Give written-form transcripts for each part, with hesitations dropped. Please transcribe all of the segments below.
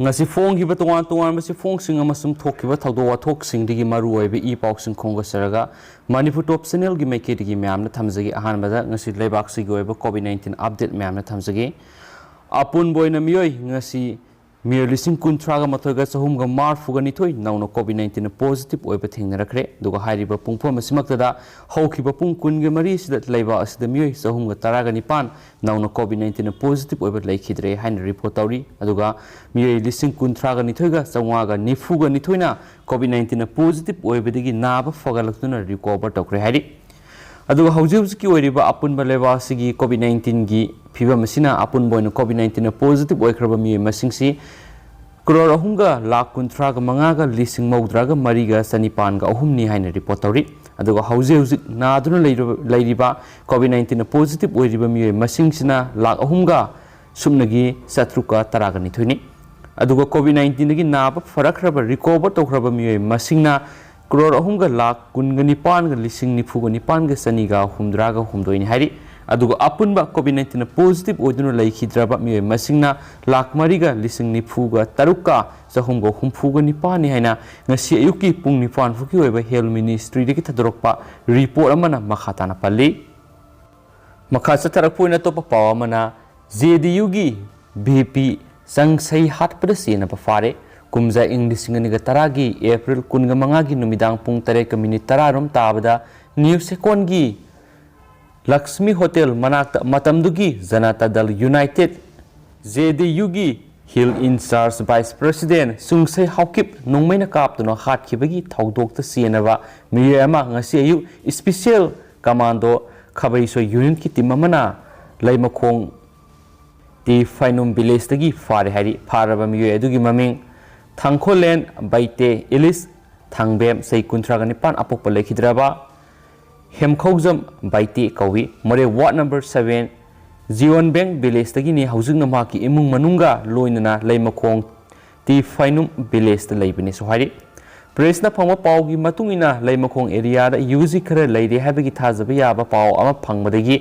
ngasi phong hiba tuan tuan masi phong sing amasum thokiba thawdo wa thok sing digi maru oibe I pauk sing khonga saraga Manipur top channel gi make digi myam na thamjagi ahan bada ngasi leibak si goiba COVID-19 update myam na thamjagi apun boina miyoi ngasi Mir lising kuntraga mathoga sahumga marfuga nithoi nauna COVID-19 positive oiba thengnarakre duga hairiba pungpho masimaktada haukiba pung kunge mari sida leiba asida miyoi sahumga taraga nipan nauna COVID-19 positive oiba leikhidre hain report tauri aduga miyoi lising kuntraga nithoiga sangwaga nifuga nithoina COVID-19 positive oiba digi naba fagalaktuna recover tokre hairi aduga hauji oiriba apunba leba sigi COVID-19 gi fiba masina apun boina COVID-19 positive oikraba mi masingsi crore ahumga lakh kuntraga mangaga lising maudraga mariga sanipanga ahumni haina report tauri aduga hauji naduna leiriba COVID-19 positive oiriba mi masingsina lakh ahumga sumnagi satruka taraga nithuni aduga COVID-19 gi naba farakraba recover tokraba mi masingna crore ahumga lakh kungani panga lising nifugani panga saniga humdraga humdoini hari aduga apunba COVID-19 positive oiduna leikhidraba mi masingna lakh mariga lising nifuga taruka sahumgo humfuga nipani haina ngasi ayuki pung nipan fuki oiba health ministry deki thadorokpa report amana makhatana palli makhatsa tarakpoina topa pawa mana JDU gi BP sangsai hatpada sena pa Phare kumza English nganiga taragi April kunga mangagi numidang pung 3:10 rom tabada news second gi Lakshmi Hotel manakta matamdugi Janata Dal United JDU gi Hill in Charge Vice President Sungsai Haukip Nongmeina Kaptuna hatkibagi thaudokta sienaba miyama ngasi ayu special Commando Khabeishoi unit ki team amana Leimakhong ti Fainum village tagi Phare hari Pharaba miyo adugi maming Thangkholen Baite Elis Thangbem sei kuntraga nipan apokpa lekhidraba Hemkhojam Baiti Kawi More Ward number 7 Zion Bank village tagi ni housing na maki imung manunga loinana Leimakhong ti Fainum village ta leibini sohari press na phangma pawgi matungina Leimakhong area da UG khara leide habagi thajaba yaba paw ama phangmadagi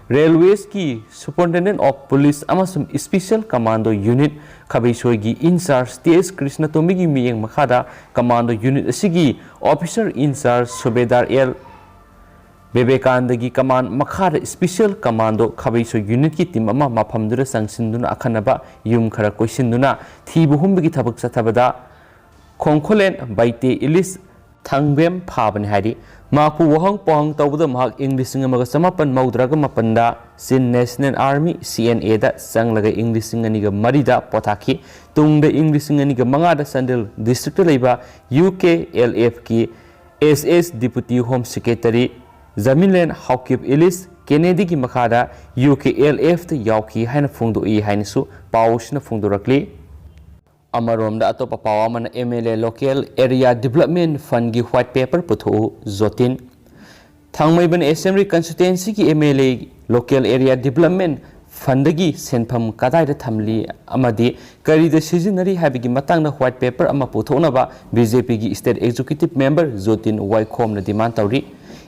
Railways ki Superintendent of Police amasum Special Commando Unit Khabeishoi gi in charge TS Krishna Tombi gi miyeng makhada Commando Unit asigi Officer in charge Subedar L Bebekandagi command makhada Special Commando Khabeishoi unit ki team ama maphamdura sangsinduna akhanaba yum khara koisinduna thibu humbigi thabak chathabada Khongkholen Baite Ilis Thangbem phabani hari mapu wahang pohang tawda mahak English ngamaga samapan maudraga mapanda sin National Army CNA da sanglaga English nganiga marida pothaki tungda English nganiga mangada Sandel district leiba UKLF ki SS Deputy Home Secretary Zaminlen Haukip Elis Kennedy ki makhada UKLF ta yauki haina phungdo I hainisu pawsna phungdorakli Amarom da atopa pawa mana MLA Local Area Development Fund gi white paper putho zotin Thangmaiban Assembly Constituency ki MLA Local Area Development Fund gi senpham kadai da thamli amadi kari da seasonary habigi matang na white paper ama puthona ba BJP gi State Executive Member Zotin Waikhom na demand tawri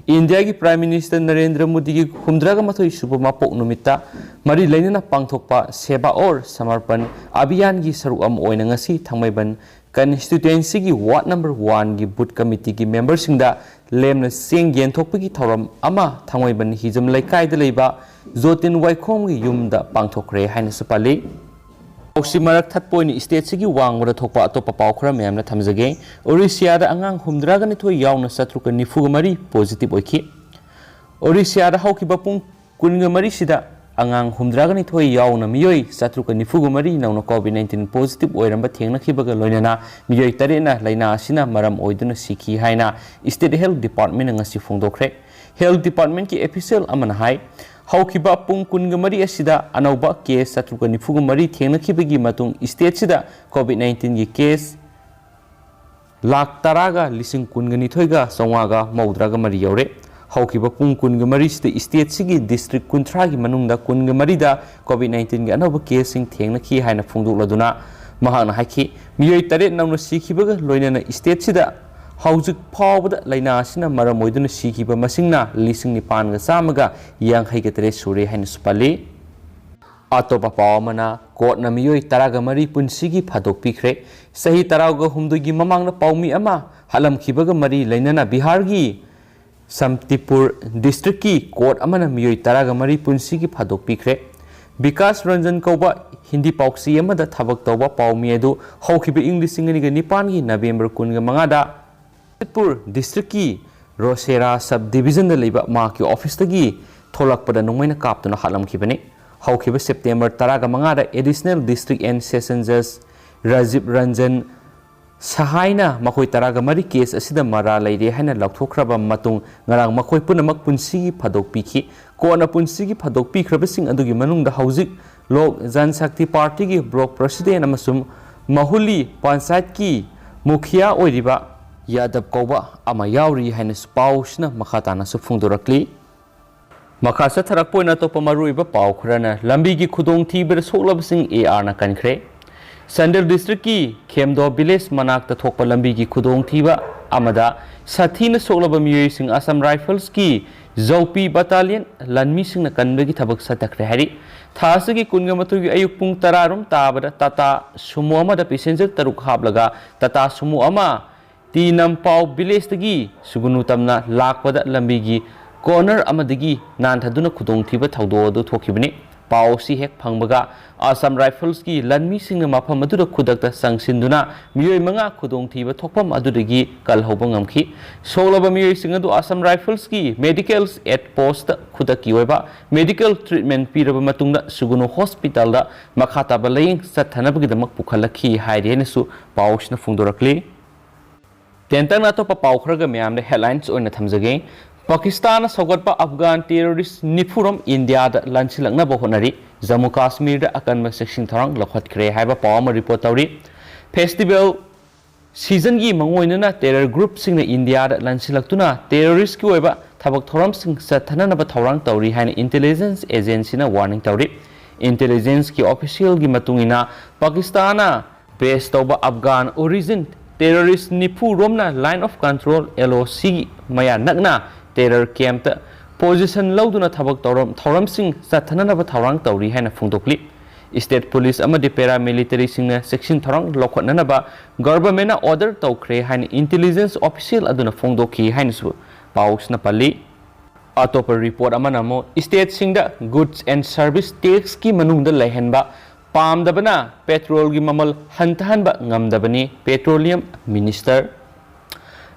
India ki Prime Minister Narendra Modi ki humdraga mathoi suba mapok numita mari lainana pangthokpa seba or samarpan abhiyan gi saru am oina ngasi thangmaiban constituency gi ward number 1 gi boot committee gi member singda lemna seng gen thokpa gi thoram ama thangmaiban hijam laikai da leiba Zotin Waikhom gi yumda pangthokre haina supali Marak Thatpoini state sigi wangwada thokpa atopa pawkhra mayamna thamjage Orissa da angang humdraga ni thoi yauna satruka nifuga mari positive oikhi Orissa da haukiba pung kunga mari sida angang humdraga ni thoi yauna miyoi satruka nifuga mari nauna COVID-19 positive oiramba thengna khibaga loinana miyoi tarena laina asina maram oiduna sikhi haina State Health Department ngasi phongdokre Health Department ki official amana hai Haukiba pung kunga mari asida anauba case satruka nifuga mari thengna khibagi matung state sida COVID-19 gi case lakh taraga lising kunga ni thoiga songwaga maudraga mari yaure haukiba pung kunga mari sida state sigi district kunthra gi manungda kunga mari da COVID-19 gi anauba case sing thengna khi haina phungdukladuna mahana haiki miyoi tare nauna sikhibaga loinana state sida Haujuk Pawda Laina Sina Maramoiduna Sikiba Masingna, Lising Nipan Samaga, Yang Haigatare Suri Hain Supali अतोपा पावमना कोर्टना मियोई तरागा मरी पुंसिगी फादोकपीख्रे सही तरागा हुमदुगी ममांगना पाउमी अमा हलमखिबगा मरी लैनना बिहारगी समतिपुर district की court अमना मियोई तरागा मरी पुंसिगी फादोकपीख्रे विकास रंजन कौबा हिंदी पाउक्सी अमदा थबक तौबा पाउमी अदु हौखिबे इंग लिसिंगनिगा निपानगी November कुनगा मंगादा समतिपुर district की रोसेरा सब डिविजन लेबा माकी ऑफिस तगी थोलकपदा नोंगमैना कापतुना हालमखिबने हौखिब सेप्टेम्बर तरागा मंगादा एडिशनल डिस्ट्रिक्ट एंड सेशन जज राजीव रंजन सहायना मखोई तरागा मरी केस असिदा मरा लेरे हैना लौथोख्रबा मतुंग ngarang मखोई पुनमक पुंसिगी फदोकपीखि कोना पुंसिगी फदोकपीख्रबसिंग अदुगी मनुंगदा हौजिक लोक जनशक्ति पार्टी की ब्लॉक प्रेसिडेंट अमसुम महुली पंचायत की मुखिया ओइरिबा यादव कौबा अमा यावरी हैना पाउसना मखाताना सुफुंगदोरक्ली मखा सथरकपोइना तोपा मरुइबा पाउ खरना लंबी की खुदोंग थीबर सोलबसिंग एआर ना कनख्रे संडल डिस्ट्रिक्ट की खेमदो विलेज मनाक्ता थोकपा लंबी की खुदोंग थीबा अमदा साथीन सोलब मियोइसिंग असम राइफल्स की जौपी बटालियन लनमीसिंग ना कनबगी थबक सतखरे हरि थासगी कुनगा मतुगी अयुक पुंग तरारुम ताबदा टाटा सुमो अमदा पैसेंजर तरुक हाबलगा टाटा सुमो अमा तीनमपाव विलेज तगी सुगुनु तमना लाकपदा लंबीगी कॉर्नर अमदगी नानथदुना खुदोंथीबा थौदोदु थोखिबने पाउसी हेक फंगबगा असम राइफल्स की लनमी सिंह मफम अदुदा खुदकता संगसिंदुना मियोय मंगा खुदोंथीबा थोकफम अदुदगी कलहौबा ngamखि सोलबा मियोय सिंह अदु असम राइफल्स की मेडिकल्स एट पोस्ट खुदकी ओइबा मेडिकल ट्रीटमेंट पीरबा मतुंगदा सुगुनु हॉस्पिटल दा मखाताबा लयिंग सथनबगिदमक पुखलखि हाइरेनसु पाउसना फुंदोरक्ली तेंतंग अतोपा पाउखरगा म्यामने हेडलाइंस ओइना थमजगे पाकिस्तान सौगटपा अफगान टेररिस्ट निफुरम इंडिया लांसिलंगनब होनरी जम्मू काश्मीर अकनब सेक्शन थरंग लखटख्रे हाइबा पाव रिपोर्ट तौरी फेस्टिवल सीजन की मंगोइनना टेरर ग्रुप सिंह इंडिया लांसिलक्तुना टेररिस्ट की ओइबा थबक थोरम सिंह सथननब थौरंग तौरी हाइन इंटेलिजेंस एजेंसी ना वार्निंग तौरी इंटेलिजेंस की ऑफिशियल की मतुंगिना पाकिस्तान बेस तौबा अफगान ओरिजिन टेररिस्ट निफु रोमना लाइन ऑफ कंट्रोल LOC मया नगना टेरर कैंप पोजिशन लौदुना थबक थौरम सिंह सथननब थौरंग तौरी हैना फुंदोकली स्टेट पुलिस अमदि पैरामिलिटरी सिंह सेक्शन थौरंग लौखटननब गवर्नमेंट ऑर्डर तौख्रे हैन इंटेलिजेंस ऑफिशियल अदुना फोंदोखी हैनसु पाउसना पल्ली अतोप रिपोर्ट अमनमो स्टेट सिंह गुड्स एंड सर्विस टैक्स की मनुंगदा लैहनबा पामदबना पेट्रोल की ममल हंतहनबा ngamdabani पेट्रोलियम मिनिस्टर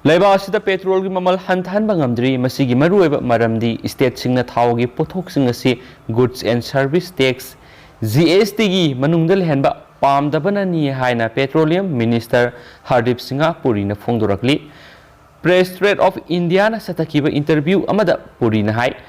लेबासिदा पेट्रोल की ममल हंतहनबा ngamdri masigi maruiba maramdi state सिंगना थावगी पोथोकसिंग असि goods and service tax GST की मनुंगदा लैहनबा पामदबना नि हाइना पेट्रोलियम मिनिस्टर हरदीप सिंह पुरी ना फोंदोरक्ली प्रेस ट्रेड ऑफ इंडिया ना सतकीबा इंटरव्यू अमदा पुरी ना हाई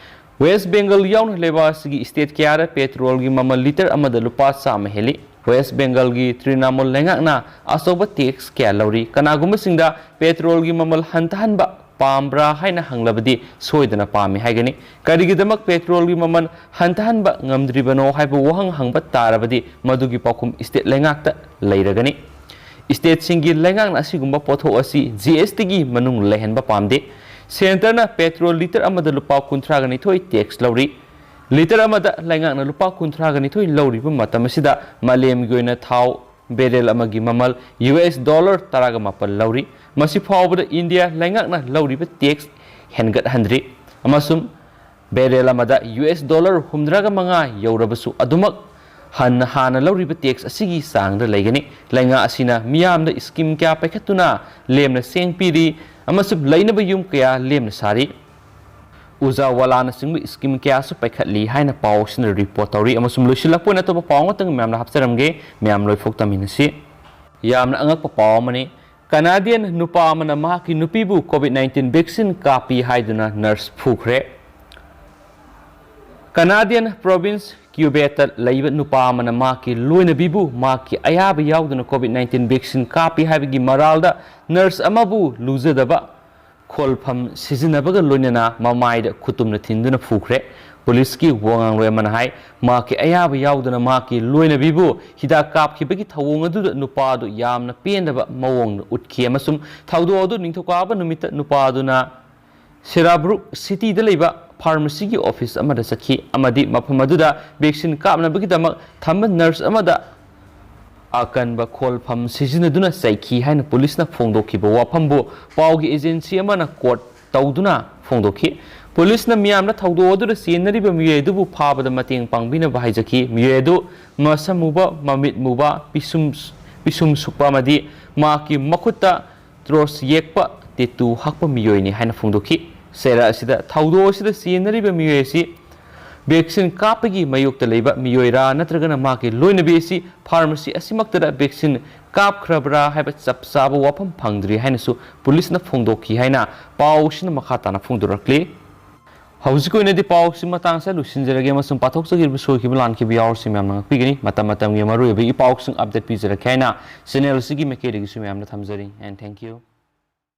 वेस्ट बेंगल याउन लेबासिगी स्टेट क्या पेट्रोल की ममल लीटर अमदा लुपा चाम हेली वेस्ट बेंगल की तृणमूल लेंगाकना अचौबा टैक्स क्या लौरी कनागुम्बसिंगदा पेट्रोल की ममल हंतहनबा पाम्ब्रा हाइना हंगलबदी सोइदना पामी हाइगनी करिगिदमक पेट्रोल की ममल हंतहनबा ngamdribano हाइबो वहंग हंगबा तारबदी मदुगी पाखुम स्टेट लेंगाकता लैरगनी स्टेट सिंगी लेंगाकना असिगुम्बा पोथो असि GST की मनुंग लेहनबा पामदे सेंटर पेट्रोल लीटर अमदा लुपा 30 टैक्स लौरी लीटर अमदा लैंगाकना लुपा 30 लौरीबा मतमसिदा मालेमगी ओइना थाव बेरेल अमगी ममल $10 15 लौरी मसि फावबदा इंडिया लैंगाकना लौरीबा टैक्स हेनगत हंद्री अमसुम बेरेल अमदा $10 15 यौरबसु अदुमक हाना लौरीबा टैक्स असिगी सांगदा लैगनी लैंगा असिना मियामदा स्कीम क्या पैखतुना लेमना सेंग पीरी अमसुम लैनबा युम क्या लेमना सारी उजा वालाना सिंग स्कीम क्या सु पैखतली हाइना पाउसना रिपोर्ट तौरी अमसुम लुसिलकपोइना तोबा पावंगतंग म्यामना हपसरमगे म्याम लोइफोक्तमिनसि यामना अंगकपा पावमने कनाडियन नुपा अमना माकी नुपीबु COVID-19 वैक्सीन कापी हाइदुना नर्स फुखरे कनाडियन प्रोविंस क्यूबेट लैब नुपा अमना माकी लोइनबीबु माकी अयाब याउदुना COVID-19 वैक्सीन कापी हाइबगी मरालदा नर्स अमबु लुजदबा खोलफम सिजिनबगा लोइनना ममाइद खुतुमना थिंदुना फुखरे पुलिस की वंगांग लोयमन हाई माकी अयाब याउदुना माकी लोइनबीबु हिदा कापखिबगी थवोंग अदुदा नुपादु यामना पेंदबा मवोंग उटखि अमसुम थौदो अदु निंथोकाबा नुमित नुपादुना सिराब्रुक सिटी द लेबा ꯐꯥꯔꯃꯥꯁꯤ ꯒꯤ ꯑꯣꯐꯤꯁ ꯑꯃꯗ ꯆꯠꯈꯤ ꯑꯃꯗꯤ ꯃꯐꯝ ꯑꯗꯨꯗ ꯚꯦꯛꯁꯤꯟ ꯀꯥꯞꯅꯕꯒꯤꯗꯃꯛ ꯊꯝꯕ ꯅꯔꯁ ꯑꯃꯗ ꯑꯀꯟꯕ ꯈꯣꯜꯐꯝ ꯁꯤꯖꯤꯟꯅꯗꯨꯅ ꯆꯩꯈꯤ ꯍꯥꯏꯅ ꯄꯨꯂꯤꯁꯅ ꯐꯣꯡꯗꯣꯛꯈꯤꯕ ꯋꯥꯐꯝꯕꯨ ꯄꯥꯎꯒꯤ ꯑꯦꯖꯦꯟꯁꯤ ꯑꯃꯅ ꯀꯣꯠ ꯇꯧꯗꯨꯅ ꯐꯣꯡꯗꯣꯛꯈꯤ ꯄꯨꯂꯤꯁꯅ ꯃꯤꯌꯥꯝꯅ ꯊꯧꯗꯣꯛ ꯑꯗꯨꯗ ꯆꯦꯟꯅꯔꯤꯕ ꯃꯤꯑꯣꯏ ꯑꯗꯨꯕꯨ ꯐꯥꯕꯗ ꯃꯇꯦꯡ ꯄꯥꯡꯕꯤꯅꯕ ꯍꯥꯏꯖꯈꯤ ꯃꯤꯑꯣꯏ ꯑꯗꯨ ꯃꯁꯝ ꯃꯨꯕ ꯃꯃꯤꯠ ꯃꯨꯕ ꯄꯤꯁꯨꯝ ꯁꯨꯛꯄ ꯑꯃꯗꯤ ꯃꯍꯥꯛꯀꯤ ꯃꯈꯨꯠꯇ ꯇ꯭ꯔꯣꯁ ꯌꯦꯛꯄ ꯇꯦꯇꯨ ꯍꯛꯄ ꯃꯤꯑꯣꯏꯅꯤ ꯍꯥꯏꯅ ꯐꯣꯡꯗꯣꯛꯈꯤ ꯆꯦꯔꯥ ꯑꯁꯤꯗ ꯊꯧꯗꯣꯛ ꯑꯁꯤꯗ ꯆꯦꯟꯅꯔꯤꯕ ꯃꯤꯑꯣꯏ ꯑꯁꯤ ꯚꯦꯛꯁꯤꯟ ꯀꯥꯞꯄꯒꯤ ꯃꯥꯌꯣꯛꯇ ꯂꯩꯕ ꯃꯤꯑꯣꯏꯔꯥ ꯅꯠꯇ꯭ꯔꯒꯅ ꯃꯍꯥꯛꯀꯤ ꯂꯣꯏꯅꯕꯤ ꯑꯁꯤ ꯐꯥꯔꯃꯥꯁꯤ ꯑꯁꯤꯃꯛꯇꯗ ꯚꯦꯛꯁꯤꯟ ꯀꯥꯞꯈ꯭ꯔꯕ꯭ꯔꯥ ꯍꯥꯏꯕ ꯆꯞ ꯆꯥꯕ ꯋꯥꯐꯝ ꯐꯪꯗ꯭ꯔꯤ ꯍꯥꯏꯅꯁꯨ ꯄꯨꯂꯤꯁꯅ ꯐꯣꯡꯗꯣꯛꯈꯤ ꯍꯥꯏꯅ ꯄꯥꯎꯁꯤꯅ ꯃꯈꯥ ꯇꯥꯅ ꯐꯣꯡꯗꯣꯔꯛꯂꯤ ꯍꯧꯖꯤꯛ ꯑꯣꯏꯅꯗꯤ ꯄꯥꯎꯁꯤ ꯃꯇꯥꯡꯁꯤꯗ ꯂꯣꯏꯁꯤꯟꯖꯔꯒꯦ ꯑꯃꯁꯨꯡ ꯄꯥꯊꯣꯛꯆꯈꯤꯕ ꯁꯣꯏꯈꯤꯕ ꯂꯥꯟꯈꯤꯕ ꯌꯥꯎꯔꯁꯤ ꯃꯌꯥꯝꯅ ꯉꯥꯛꯄꯤꯒꯅꯤ ꯃꯇꯝ ꯃꯇꯝꯒꯤ ꯃꯔꯨꯑꯣꯏꯕ ꯄꯥꯎꯁꯤꯡ ꯑꯞꯗꯦꯠ ꯄꯤꯖꯔꯛꯀꯦ ꯍꯥꯏꯅ ꯆꯦꯅꯦꯜ ꯑꯁꯤꯒꯤ ꯃꯥꯏꯀꯩꯗꯒꯤꯁꯨ ꯃꯌꯥꯝꯅ ꯊꯝꯖꯔꯤ ꯑꯦꯟ ꯊꯦꯡꯛ ꯌꯨ